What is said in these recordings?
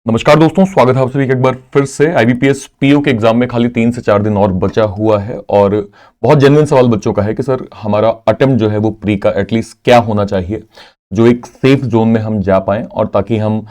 नमस्कार दोस्तों, स्वागत है आप सभी का एक बार फिर से। आईबीपीएस पीओ के एग्जाम में खाली 3 से 4 दिन और बचा हुआ है और बहुत जेन्युइन सवाल बच्चों का है कि सर हमारा अटेम्प्ट जो है वो प्री का एटलीस्ट क्या होना चाहिए जो एक सेफ जोन में हम जा पाएं और ताकि हम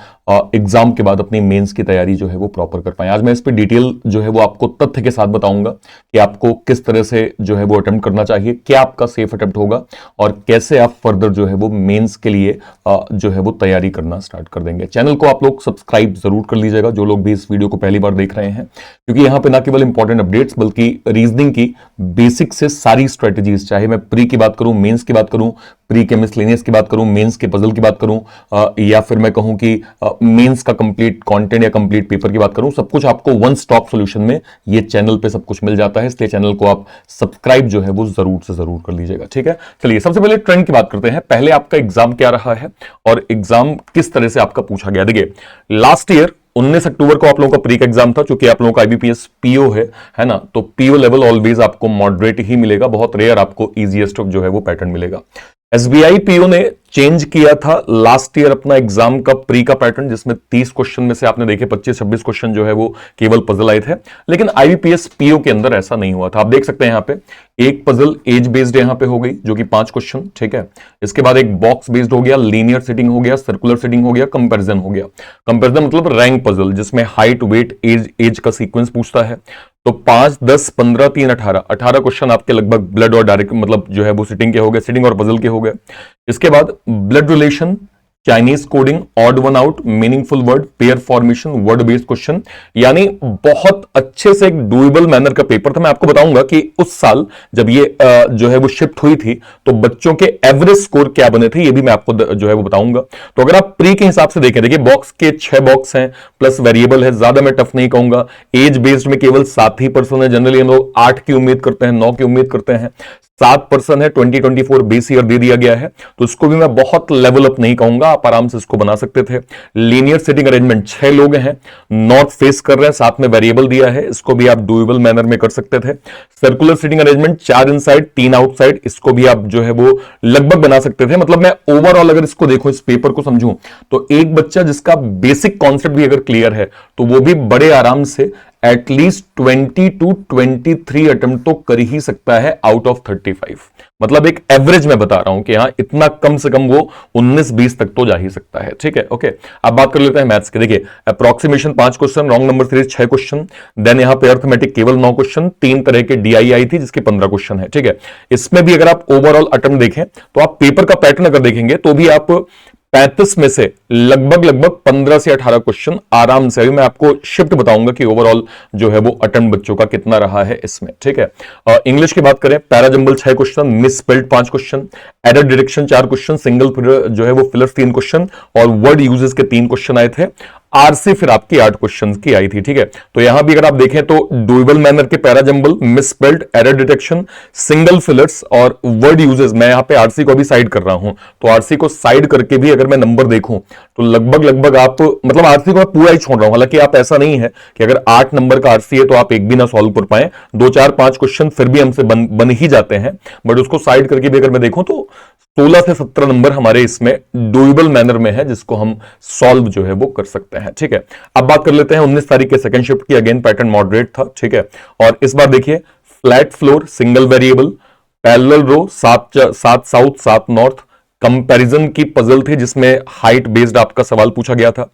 एग्जाम के बाद अपनी मेंस की तैयारी जो है वो प्रॉपर कर पाएं। आज मैं इस पे डिटेल जो है वो आपको तथ्य के साथ बताऊंगा कि आपको किस तरह से जो है वो अटेम्प्ट करना चाहिए, क्या आपका सेफ अटेम्प्ट होगा और कैसे आप फर्दर जो है वो मेंस के लिए जो है वो तैयारी करना स्टार्ट कर देंगे। चैनल को आप लोग सब्सक्राइब जरूर कर लीजिएगा जो लोग भी इस वीडियो को पहली बार देख रहे हैं, क्योंकि यहाँ पे ना केवल इंपॉर्टेंट अपडेट्स बल्कि रीजनिंग की बेसिक से सारी स्ट्रेटेजीज, चाहे मैं प्री की बात करूं, मेंस की बात करूं, प्री के मिसलेनियस की बात करूं, मेंस के पजल की बात करूं या फिर मैं कहूं कि मेंस का कंप्लीट कंटेंट या कंप्लीट पेपर की बात करूं, सब कुछ आपको वन स्टॉप सॉल्यूशन में ये चैनल पे सब कुछ मिल जाता है। इसलिए चैनल को आप सब्सक्राइब जो है वो जरूर से जरूर कर लीजिएगा, ठीक है। चलिए सबसे पहले ट्रेंड की बात करते हैं। पहले आपका एग्जाम क्या रहा है और एग्जाम किस तरह से आपका पूछा गया। देखिए लास्ट ईयर 19 अक्टूबर को आप लोगों का प्री का एग्जाम था, क्योंकि आप लोगों का आईबीपीएस पीओ है ना, तो पीओ लेवल ऑलवेज आपको मॉडरेट ही मिलेगा, बहुत रेयर आपको इजीएस्ट जो है वो पैटर्न मिलेगा। एसबीआई पीओ ने चेंज किया था लास्ट ईयर अपना एग्जाम का प्री का पैटर्न, जिसमें 30 क्वेश्चन में से आपने देखे 25-26 क्वेश्चन जो है वो केवल पजल आए थे। लेकिन आईबीपीएस पीओ के अंदर ऐसा नहीं हुआ था। आप देख सकते हैं यहाँ पे एक पजल एज बेस्ड यहां पे हो गई जो कि 5 क्वेश्चन, ठीक है। इसके बाद एक बॉक्स बेस्ड हो गया, लीनियर सिटिंग हो गया, सर्कुलर सिटिंग हो गया, कंपैरिजन हो गया। कंपैरिजन मतलब रैंक पजल जिसमें हाइट, वेट, एज का सीक्वेंस पूछता है। तो 5, 10, 15, 3, 18 क्वेश्चन आपके लगभग ब्लड और डायरेक्ट मतलब जो है वो सिटिंग के हो गए, सिटिंग और पजल के हो गए। इसके बाद blood relation, Chinese coding, odd one out, meaningful word, pair formation, word based question, यानी बहुत अच्छे से एक डुएबल मैनर का पेपर था। मैं आपको बताऊंगा कि उस साल जब ये जो है वो शिफ्ट हुई थी तो बच्चों के एवरेज स्कोर क्या बने थे, ये भी मैं आपको जो है वो बताऊंगा। तो अगर आप प्री के हिसाब से देखें, देखिए बॉक्स के 6 बॉक्स हैं प्लस वेरिएबल है, ज्यादा मैं टफ नहीं कहूंगा। एज बेस्ड में केवल 7% है, जनरली हम लोग 8 की उम्मीद करते हैं, 9 की उम्मीद करते हैं। 7% है, 2024 बेस ईयर दे दिया गया है, तो इसको भी मैं बहुत लेवल अप नहीं कहूंगा, आप आराम से इसको बना सकते थे। लीनियर सिटिंग अरेंजमेंट 6 लोग हैं, नॉर्थ फेस कर रहे हैं, साथ में वेरिएबल दिया है, इसको भी आप डुएबल मैनर में कर सकते थे। Circular sitting arrangement 4 inside 3 outside, इसको भी आप जो है वो लगभग बना सकते थे। मतलब मैं ओवरऑल अगर इसको देखूं, इस पेपर को समझूं, तो एक बच्चा जिसका बेसिक कॉन्सेप्ट भी अगर क्लियर है तो वो भी बड़े आराम से एटलीस्ट 20 to 23 अटेम्प्ट तो कर ही सकता है आउट ऑफ 35। मतलब एक एवरेज मैं बता रहा हूं कि हाँ इतना कम से कम वो 19-20 तक तो जा ही सकता है, ठीक है। ओके, अब बात कर लेते हैं मैथ्स के। देखिए approximation 5 question, wrong number series 6 question, then यहां पे अर्थमेटिक केवल 9 क्वेश्चन, 3 तरह के डीआई आई थी जिसके 15 क्वेश्चन है, ठीक है। इसमें भी अगर आप ओवरऑल अटेम्प्ट देखें तो आप पेपर का पैटर्न अगर देखेंगे तो भी आप 35 में से लगभग 15 से 18 क्वेश्चन आराम से, अभी मैं आपको शिफ्ट बताऊंगा कि ओवरऑल जो है वो अटेम्प्ट बच्चों का कितना रहा है इसमें, ठीक है। इंग्लिश की बात करें, parajumble 6 question, miss spelled 5 question, error direction 4 question, single जो है वो फिलर्स 3 क्वेश्चन और वर्ड यूजेस के 3 क्वेश्चन आए थे। आरसी फिर आपकी 8 क्वेश्चंस की आई थी, ठीक है। तो यहां भी अगर आप देखें तो डुएबल मैनर के parajumble, misspelled, error detection, single fillers और वर्ड यूजेस, मैं यहां पे आरसी को भी साइड कर रहा हूं, तो आरसी को साइड करके भी अगर मैं नंबर देखूं तो लगभग आप मतलब आरसी को मैं पूरा ही छोड़ रहा हूं। हालांकि आप ऐसा नहीं है कि अगर 8 नंबर का आरसी है तो आप एक भी ना सॉल्व कर पाए, 2, 4, 5 क्वेश्चन फिर भी हमसे बन ही जाते हैं, बट उसको साइड करके भी अगर मैं देखूं तो 16 से 17 नंबर हमारे इसमें डुएबल मैनर में है जिसको हम सॉल्व जो है वो कर सकते हैं, ठीक है। अब बात कर लेते हैं 19 तारीख के सेकंड शिफ्ट की। अगेन पैटर्न मॉडरेट था, ठीक है। और इस बार देखिए flat floor, single variable, parallel row, 7 south 7 north, comparison की पजल थी जिसमें हाइट बेस्ड आपका सवाल पूछा गया था।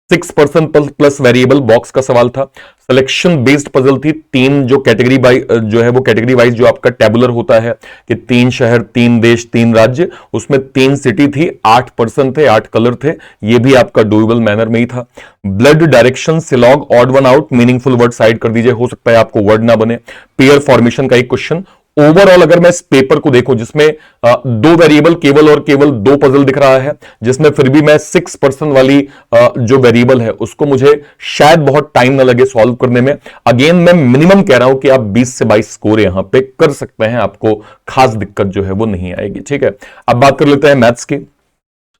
6% प्लस वेरिएबल बॉक्स का सवाल था। सिलेक्शन बेस्ड पजल थी, 3 जो कैटेगरी जो है वो कैटेगरी वाइज जो आपका टेबुलर होता है कि 3 शहर, 3 देश, 3 राज्य, उसमें 3 सिटी थी, 8% थे, 8 कलर थे, ये भी आपका डुएबल मैनर में ही था। ब्लड डायरेक्शन, सिलॉग, odd one out, meaningful word side कर दीजिए, हो सकता है आपको वर्ड ना बने। पेयर फॉर्मेशन का एक क्वेश्चन। ओवरऑल अगर मैं इस पेपर को देखूं जिसमें 2 वेरिएबल केवल और केवल 2 पजल दिख रहा है, जिसमें फिर भी मैं 6% वाली जो वेरिएबल है उसको मुझे शायद बहुत टाइम ना लगे सॉल्व करने में। अगेन मैं मिनिमम कह रहा हूं कि आप 20 से 22 स्कोर यहां पे कर सकते हैं, आपको खास दिक्कत जो है वो नहीं आएगी, ठीक है। अब बात कर लेते हैं मैथ्स की।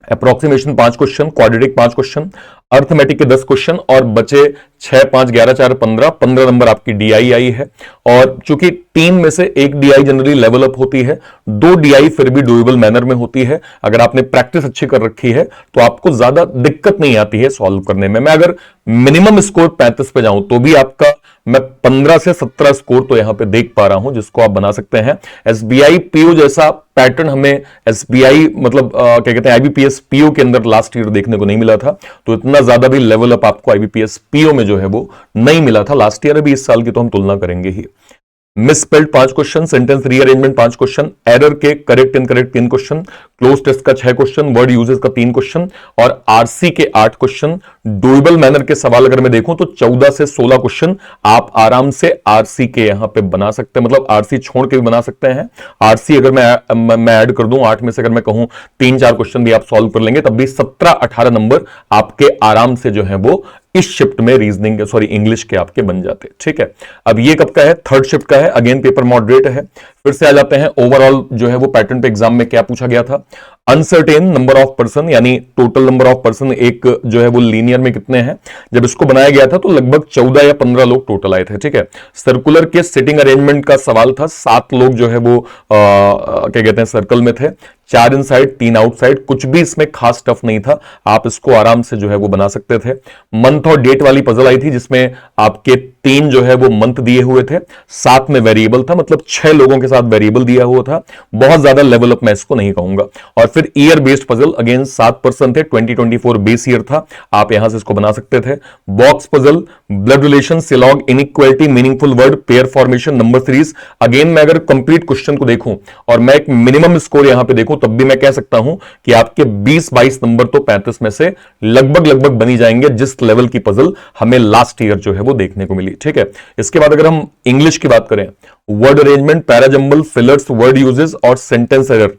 Approximation 5 question, quadratic 5 question, arithmetic के 10 क्वेश्चन और बचे 6, 5, 11, 4, 15 नंबर आपकी डीआई आई है। और चूंकि टीम में से एक डीआई जनरली लेवल अप होती है, 2 डीआई फिर भी डुएबल मैनर में होती है। अगर आपने प्रैक्टिस अच्छी कर रखी है तो आपको ज्यादा दिक्कत नहीं आती है सॉल्व करने में। मैं अगर मिनिमम स्कोर 35 पे जाऊं तो भी आपका मैं 15 से 17 स्कोर तो यहां पे देख पा रहा हूं, जिसको आप बना सकते हैं। एसबीआई पीओ जैसा पैटर्न हमें एसबीआई मतलब क्या कहते हैं आईबीपीएस पीओ के अंदर लास्ट ईयर देखने को नहीं मिला था, तो इतना ज्यादा भी लेवल अप आपको आईबीपीएस पीओ में जो है वो नहीं मिला था लास्ट ईयर। अभी इस साल की तो हम तुलना करेंगे ही। Misspelled 5 question, sentence rearrangement 5 question, error के correct incorrect 3 question, cloze test का 6 क्वेश्चन, वर्ड यूजेस का 3 क्वेश्चन और आरसी के 8 क्वेश्चन। डुएबल मैनर के सवाल अगर मैं देखूं तो 14 से 16 क्वेश्चन आप आराम से आरसी के यहां पे बना सकते हैं, मतलब आरसी छोड़ के भी बना सकते हैं। आरसी अगर मैं ऐड कर दूं 8 में से, अगर मैं कहूं 3-4 क्वेश्चन भी आप सॉल्व कर लेंगे, तब भी 17-18 नंबर आपके आराम से जो है वो इस शिफ्ट में रीजनिंग सॉरी इंग्लिश के आपके बन जाते। ठीक है, अब ये कब का है? थर्ड शिफ्ट का है। अगेन पेपर मॉडरेट है। फिर से आ जाते हैं ओवरऑल जो है वो पैटर्न पे एग्जाम में क्या पूछा गया था। अनसर्टेन नंबर ऑफ पर्सन, यानी टोटल नंबर ऑफ पर्सन एक जो है वो लीनियर में कितने हैं। जब इसको बनाया गया था तो लगभग 14 या 15 लोग टोटल आए थे। ठीक है, सर्कुलर के सिटिंग अरेंजमेंट का सवाल था। 7 लोग जो है वो क्या कहते हैं सर्कल में थे, 4 इनसाइड 3 आउटसाइड। कुछ भी इसमें खास टफ नहीं था, आप इसको आराम से जो है वो बना सकते थे। मंथ और डेट वाली पजल आई थी जिसमें आपके 3 जो है वो मंथ दिए हुए थे, 7 में वेरिएबल था, मतलब 6 लोगों के साथ वेरिएबल दिया हुआ था। बहुत ज्यादा लेवल अप मैं इसको नहीं कहूंगा। और फिर ईयर बेस्ड पजल अगेन 7% थे, 2024 बेस ईयर था, आप यहां से इसको बना सकते थे। बॉक्स पजल, ब्लड रिलेशन, सिलॉग, inequality, meaningful word, pair formation, number series. Again मैं अगर कंप्लीट क्वेश्चन को देखूं और मैं एक मिनिमम स्कोर यहां पे देखूं तब भी मैं कह सकता हूं कि आपके 20-22 नंबर तो 35 में से लगभग बनी जाएंगे, जिस लेवल की पजल हमें लास्ट ईयर जो है वो देखने को मिली। ठीक है, इसके बाद अगर हम इंग्लिश की बात करें, word arrangement, parajumble, fillers, word uses और सेंटेंस एरर।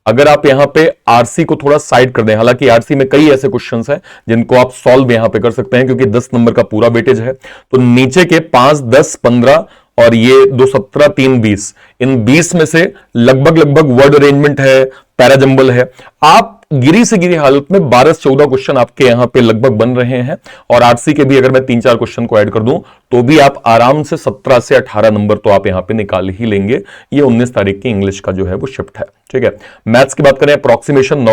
अगर आप यहां पे आरसी को थोड़ा साइड कर दें, हालांकि आरसी में कई ऐसे क्वेश्चंस हैं जिनको आप सॉल्व यहां पे कर सकते हैं क्योंकि 10 नंबर का पूरा वेटेज है, तो नीचे के 5, 10, 15 और ये 2, 17, 3, 20, इन 20 में से लगभग वर्ड अरेंजमेंट है, पैराजंबल है। आप गिरी से गिरी हालत में 12 से 14 क्वेश्चन आपके यहां पे लगभग बन रहे हैं। और आरसी के भी अगर मैं 3-4 क्वेश्चन को ऐड कर दूं तो भी आप आराम से 17 से 18 नंबर तो आप यहां पे निकाल ही लेंगे। ये 19 तारीख की इंग्लिश का जो है वो शिफ्ट है। ठीक है, मैथ्स की बात करें, अप्रोक्सीमेशन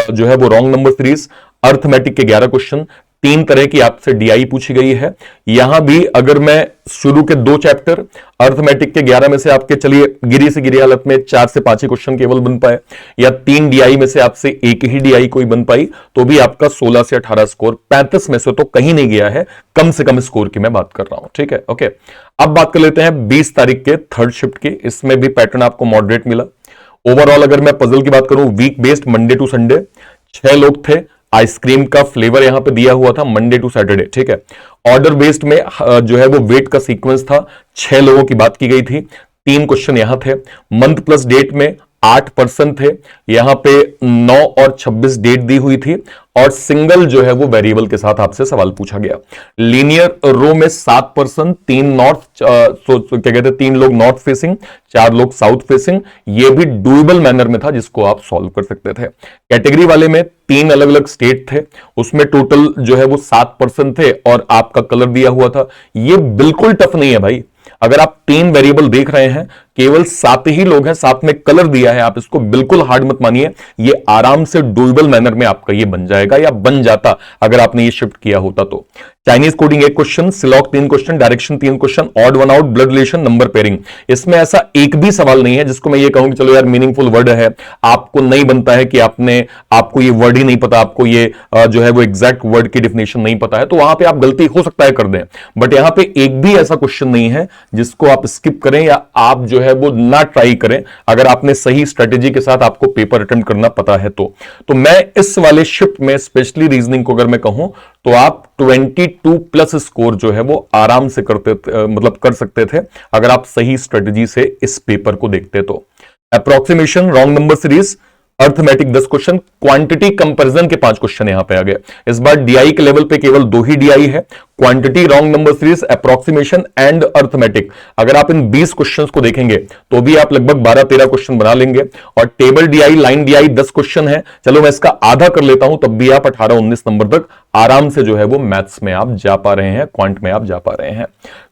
जो है वो रॉन्ग नंबर सीरीज, अर्थमेटिक के 11 क्वेश्चन, 3 तरह की आपसे डीआई पूछी गई है। यहां भी अगर मैं शुरू के 2 चैप्टर अर्थमेटिक के 11 में से आपके चलिए गिरी से गिरी हालत में 4 से 5 ही क्वेश्चन केवल बन पाए, या 3 डीआई में से आपसे एक ही डीआई कोई बन पाई, तो भी आपका 16 से 18 स्कोर 35 में से तो कहीं नहीं गया है, कम से कम स्कोर की मैं बात कर रहा हूं। ठीक है, ओके। अब बात कर लेते हैं 20 तारीख के थर्ड शिफ्ट की। इसमें भी पैटर्न आपको मॉडरेट मिला। ओवरऑल अगर मैं पजल की बात करूं, week based Monday to Sunday, 6 लोग थे, आइसक्रीम का फ्लेवर यहां पे दिया हुआ था मंडे टू सैटरडे। ठीक है, ऑर्डर बेस्ड में जो है वो वेट का सीक्वेंस था, 6 लोगों की बात की गई थी, 3 क्वेश्चन यहां थे। मंथ प्लस डेट में 8% थे, यहां पे 9 और 26 डेट दी हुई थी और सिंगल जो है वो वेरिएबल के साथ आपसे सवाल पूछा गया। लीनियर रो में 7%, 3 नॉर्थ क्या कहते हैं 3 लोग नॉर्थ फेसिंग, 4 लोग साउथ फेसिंग। ये भी डुएबल मैनर में था जिसको आप सॉल्व कर सकते थे। कैटेगरी वाले में 3 अलग अलग स्टेट थे, उसमें टोटल जो है वो 7% थे और आपका कलर दिया हुआ था। ये बिल्कुल टफ नहीं है भाई, अगर आप 3 वेरिएबल देख रहे हैं, केवल 7 ही लोग हैं, 7 में कलर दिया है, आप इसको बिल्कुल हार्ड मत मानिए। ये आराम से डुएबल मैनर में आपका ये बन जाएगा या बन जाता अगर आपने ये शिफ्ट किया होता तो। चाइनीज कोडिंग 1 क्वेश्चन, सिलॉग 3 question, direction 3 question, odd one out, blood relation, number pairing. इसमें ऐसा एक भी सवाल नहीं है जिसको मैं ये कहूं कि चलो यार मीनिंगफुल वर्ड है, आपको नहीं बनता है कि आपको ये वर्ड ही नहीं पता, आपको ये जो है वो एग्जैक्ट वर्ड की डेफिनेशन नहीं पता है, तो वहां पे आप गलती हो सकता है कर दें। बट यहां पे एक भी ऐसा क्वेश्चन नहीं है जिसको आप स्किप करें या आप जो है वो ना ट्राई करें, अगर आपने सही स्ट्रेटेजी के साथ आपको पेपर अटेम्प्ट करना पता है तो मैं इस वाले शिफ्ट में स्पेशली रीजनिंग को अगर मैं कहूं तो आप 22 प्लस स्कोर जो है वो आराम से मतलब कर सकते थे अगर आप सही स्ट्रेटेजी से इस पेपर को देखते तो। Approximation, wrong number series, arithmetic 10 question, quantity comparison के 5 क्वेश्चन यहां पे आ गए। इस बार डीआई के लेवल पे केवल 2 ही डीआई है, quantity, wrong number series, approximation and arithmetic. अगर आप इन 20 क्वेश्चंस को देखेंगे तो भी आप लगभग 12-13 क्वेश्चन बना लेंगे। और table DI, line DI 10 question है, चलो मैं इसका आधा कर लेता हूं, तब भी आप 18-19 नंबर तक आराम से जो है वो मैथ्स में आप जा पा रहे हैं, क्वांट में आप जा पा रहे हैं।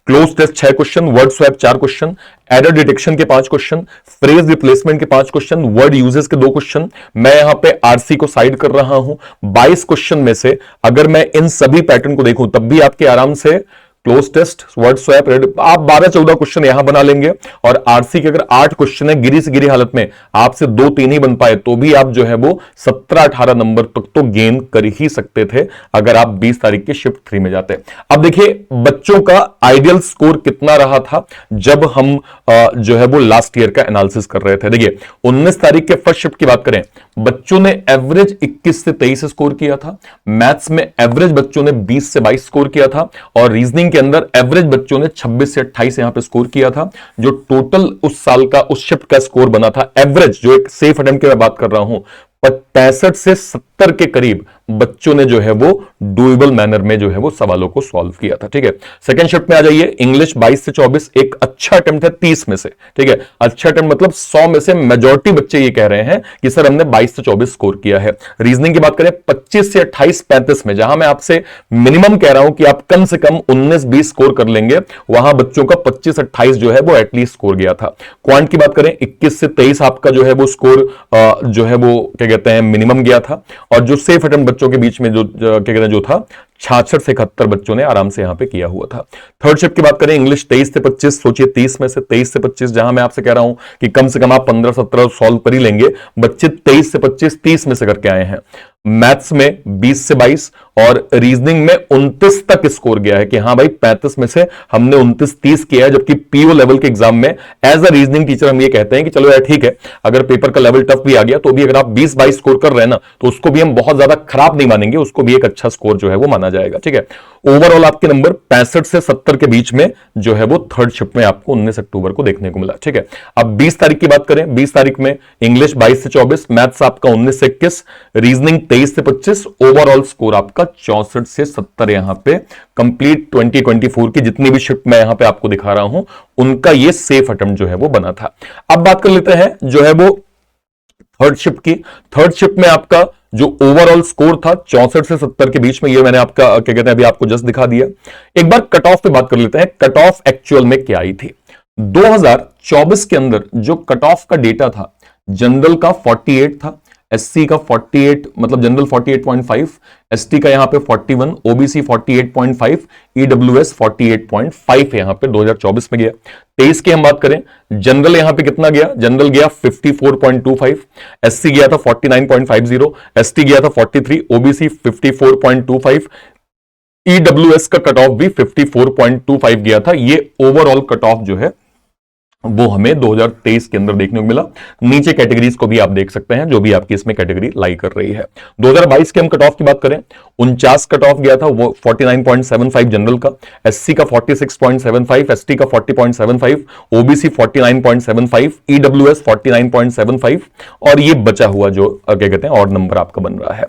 Cloze test 6 question, word swap 4 question, error detection के 5 क्वेश्चन, फ्रेज रिप्लेसमेंट के 5 क्वेश्चन, वर्ड यूजेस के 2 क्वेश्चन। मैं यहां पे आरसी को साइड कर रहा हूं। 22 क्वेश्चन में से अगर मैं इन सभी पैटर्न को देखूं तब भी आपके आराम से क्लोज टेस्ट, वर्ड स्वैप, आप 12-14 क्वेश्चन यहां बना लेंगे। और आरसी के अगर 8 क्वेश्चन है, गिरी से गिरी हालत में आपसे 2-3 ही बन पाए तो भी आप जो है वो 17-18 नंबर तक तो गेन कर ही सकते थे अगर आप 20 तारीख के शिफ्ट 3 में जाते। अब देखिए बच्चों का आइडियल स्कोर कितना रहा था जब हम जो है वो लास्ट ईयर का एनालिसिस कर रहे थे। देखिए 19 तारीख के फर्स्ट शिफ्ट की बात करें, बच्चों ने एवरेज 21 से 23 स्कोर किया था, मैथ्स में एवरेज बच्चों ने 20 से 22 स्कोर किया था, और रीजनिंग के अंदर एवरेज बच्चों ने 26 से 28 यहां पे स्कोर किया था। जो टोटल उस साल का उस शिफ्ट का स्कोर बना था एवरेज, जो एक सेफ अटेम्प्ट की मैं बात कर रहा हूं, 65 से 70 के करीब बच्चों ने जो है वो डुएबल मैनर में जो है वो सवालों को सॉल्व किया था। ठीक है, सेकंड शिफ्ट में आ जाइए। इंग्लिश 22 से 24 एक अच्छा अटेम्प्ट है 30 में से। ठीक है, अच्छा अटेम्प्ट मतलब 100 में से मेजॉरिटी बच्चे ये कह रहे हैं कि सर हमने 22 से 24 स्कोर किया है। रीजनिंग की बात करें 25 से 28, 35 में, जहां मैं आपसे मिनिमम कह रहा हूं कि आप कम से कम 19-20 स्कोर कर लेंगे, वहां बच्चों का 25-28 जो है वो एटलीस्ट स्कोर गया था। क्वांट की बात करें 21 से 23 आपका जो है वो स्कोर जो है वो क्या कहते हैं मिनिमम गया था। और जो सेफ अटेम्प्ट बच्चों के बीच में जो क्या कहते हैं जो था 66 से 71 बच्चों ने आराम से यहां पे किया हुआ था। थर्ड शिफ्ट की बात करें इंग्लिश 23 से 25, सोचिए 30 में से 23 से 25, जहां मैं आपसे कह रहा हूं कि कम से कम आप 15-17 सॉल्व कर ही लेंगे, बच्चे 23 से 25 30 में से करके आए हैं। मैथ्स में 20 से 22 और रीजनिंग में 29 तक स्कोर गया है कि हां भाई 35 में से हमने 29-30 किया है। जबकि पीओ लेवल के एग्जाम में एज अ रीजनिंग टीचर हम ये कहते हैं कि चलो यार ठीक है, अगर पेपर का लेवल टफ भी आ गया तो भी अगर आप 20-22 स्कोर कर रहे हैं ना तो उसको भी हम बहुत ज्यादा खराब नहीं मानेंगे, उसको भी एक अच्छा स्कोर जो है वो माना जाएगा। ठीक है, ओवरऑल आपके नंबर 65 से 70 के बीच में जो है वो थर्ड शिफ्ट में आपको 19 अक्टूबर को देखने को मिला। ठीक है, अब 20 तारीख की बात करें, 20 तारीख में इंग्लिश 22 से 24, मैथ्स आपका 19 से 21, रीजनिंग 23 से 25, ओवरऑल स्कोर आपका 64 से 70 यहां पे कंप्लीट 2024 की जितनी भी शिफ्ट मैं यहां पे आपको दिखा रहा हूं उनका ये सेफ अटेम्प्ट जो है वो बना था। अब बात कर लेते हैं जो है वो थर्ड शिफ्ट की। थर्ड शिफ्ट में आपका जो ओवरऑल स्कोर था 64 से 70 के बीच में, ये मैंने आपका क्या कहते हैं अभी आपको जस्ट दिखा दिया। एक बार कट ऑफ पे बात कर लेते हैं, कट ऑफ एक्चुअल में क्या आई थी। 2024 के अंदर जो कट ऑफ का डेटा था, जनरल का 48 था, एससी का 48 मतलब जनरल 48.5, एसटी का यहां पे 41, ओबीसी 48.5, ईडब्ल्यूएस 48.5 यहां पे 2024 में गया। 23 की हम बात करें, जनरल यहां पे कितना गया, जनरल गया 54.25, एससी गया था 49.50, एसटी गया था 43, ओबीसी 54.25, ईडब्ल्यूएस का कट ऑफ भी 54.25 गया था। ये ओवरऑल कट ऑफ जो है वो हमें 2023 के अंदर देखने को मिला। नीचे कैटेगरीज को भी आप देख सकते हैं जो भी आपकी इसमें कैटेगरी लाई कर रही है। 2022 के हम कट ऑफ की बात करें, 49 कट ऑफ गया था, वो 49.75 जनरल का, एससी का 46.75, एसटी का 40.75, ओबीसी 49.75, ईडब्ल्यूएस 49.75 और ये बचा हुआ जो क्या कहते हैं और नंबर आपका बन रहा है।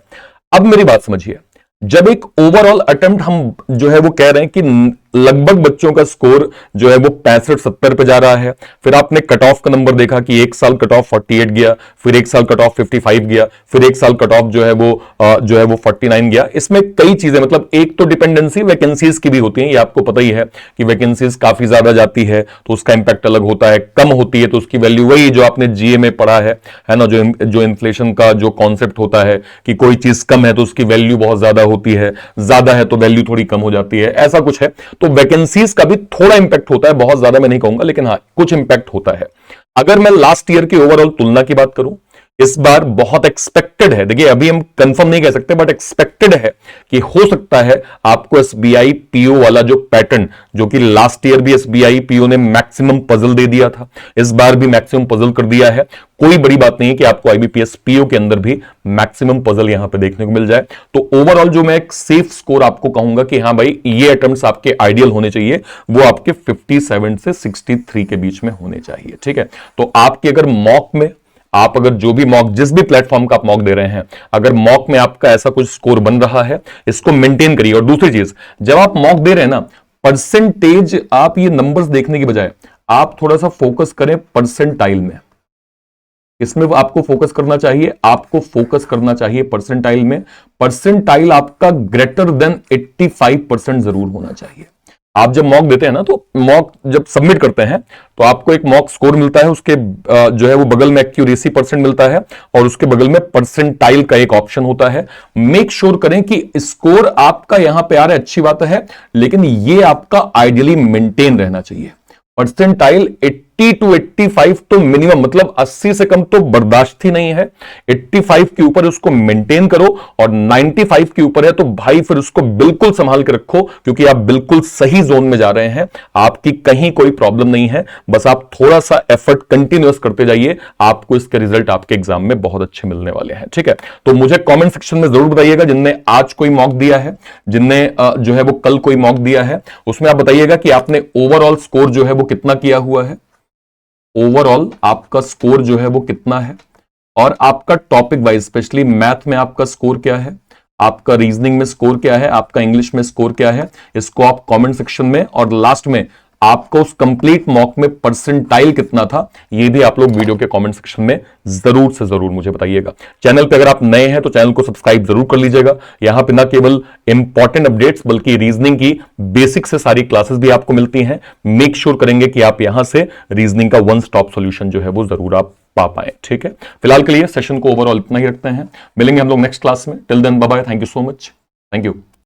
अब मेरी बात समझिए, जब एक ओवरऑल अटेम्प्ट हम जो है वो कह रहे हैं कि लगभग बच्चों का स्कोर जो है वो 65-70 पे जा रहा है, फिर आपने कट ऑफ का नंबर देखा कि एक साल कट ऑफ 48 गया, फिर एक साल कट ऑफ 55 गया, फिर एक साल कट ऑफ जो है वो 49 गया। इसमें कई चीजें, मतलब एक तो डिपेंडेंसी वैकेंसीज की भी होती है, ये आपको पता ही है कि वैकेंसीज काफी ज्यादा जाती है तो उसका इंपैक्ट अलग होता है, कम होती है तो उसकी वैल्यू वही जो आपने जीए में पढ़ा है ना, जो इन्फ्लेशन का जो कॉन्सेप्ट होता है कि कोई चीज कम है तो उसकी वैल्यू बहुत ज्यादा होती है, ज्यादा है तो वैल्यू थोड़ी कम हो जाती है, ऐसा कुछ है। तो वैकेंसीज का भी थोड़ा इंपैक्ट होता है, बहुत ज्यादा मैं नहीं कहूंगा लेकिन हाँ कुछ इंपैक्ट होता है। अगर मैं लास्ट ईयर की ओवरऑल तुलना की बात करूं, इस बार बहुत एक्सपेक्टेड है, देखिए अभी हम कंफर्म नहीं कह सकते बट एक्सपेक्टेड है कि हो सकता है आपको एसबीआई पीओ वाला जो पैटर्न, जो कि लास्ट ईयर भी एसबीआई पीओ ने मैक्सिमम पजल दे दिया था, इस बार भी मैक्सिमम पजल कर दिया है। कोई बड़ी बात नहीं है कि आपको आईबीपीएस पीओ के अंदर भी मैक्सिमम पजल यहां पे देखने को मिल जाए। तो ओवरऑल जो मैं एक सेफ स्कोर आपको कहूंगा कि हां भाई ये अटेम्प्ट्स आपके आइडियल होने चाहिए, वो आपके 57 से 63 के बीच में होने चाहिए। ठीक है, तो आपकी अगर मॉक में आप अगर जो भी मॉक, जिस भी प्लेटफॉर्म का आप मॉक दे रहे हैं, अगर मॉक में आपका ऐसा कुछ स्कोर बन रहा है, इसको मेंटेन करिए। और दूसरी चीज, जब आप मॉक दे रहे हैं ना, परसेंटेज, आप ये नंबर्स देखने की बजाय आप थोड़ा सा फोकस करें परसेंटाइल में। इसमें आपको फोकस करना चाहिए, आपको फोकस करना चाहिए परसेंटाइल में। परसेंटाइल आपका ग्रेटर देन 85% जरूर होना चाहिए। आप जब मॉक देते हैं ना, तो मॉक जब सबमिट करते हैं तो आपको एक मॉक स्कोर मिलता है, उसके जो है वो बगल में एक्यूरेसी परसेंट मिलता है और उसके बगल में परसेंटाइल का एक ऑप्शन होता है। मेक श्योर करें कि स्कोर आपका यहां पे आ रहा है, अच्छी बात है, लेकिन ये आपका आइडियली मेंटेन रहना चाहिए। परसेंटाइल 80 to 85 तो मिनिमम, मतलब 80 से कम तो बर्दाश्त ही नहीं है। 85 के ऊपर उसको मेंटेन करो, और 95 के ऊपर है तो भाई फिर उसको बिल्कुल संभाल के रखो, क्योंकि आप बिल्कुल सही जोन में जा रहे हैं, आपकी कहीं कोई प्रॉब्लम नहीं है। बस आप थोड़ा सा एफर्ट कंटिन्यूअस करते जाइए, आपको इसके रिजल्ट आपके एग्जाम में बहुत अच्छे मिलने वाले हैं। ठीक है, तो मुझे कॉमेंट सेक्शन में जरूर बताइएगा, जिनने आज कोई मॉक दिया है, जिनने जो है वो कल कोई मॉक दिया है, उसमें आप बताइएगा कि आपने ओवरऑल स्कोर जो है वो कितना किया हुआ है, ओवरऑल आपका स्कोर जो है वो कितना है, और आपका टॉपिक वाइज, स्पेशली मैथ में आपका स्कोर क्या है, आपका रीजनिंग में स्कोर क्या है, आपका इंग्लिश में स्कोर क्या है, इसको आप कमेंट सेक्शन में, और लास्ट में आपको उस कंप्लीट मॉक में परसेंटाइल कितना था, ये भी आप लोग वीडियो के कमेंट सेक्शन में जरूर से जरूर मुझे बताइएगा। चैनल पे अगर आप नए हैं तो चैनल को सब्सक्राइब जरूर कर लीजिएगा। यहां पे ना केवल इंपॉर्टेंट अपडेट्स बल्कि रीजनिंग की बेसिक से सारी क्लासेस भी आपको मिलती हैं। मेक श्योर करेंगे कि आप यहां से रीजनिंग का वन स्टॉप सॉल्यूशन जो है वो जरूर आप पा पाए। ठीक है, फिलहाल के लिए सेशन को ओवरऑल इतना ही रखते हैं, मिलेंगे हम लोग नेक्स्ट क्लास में। Till then bye bye, thank you so much, thank you.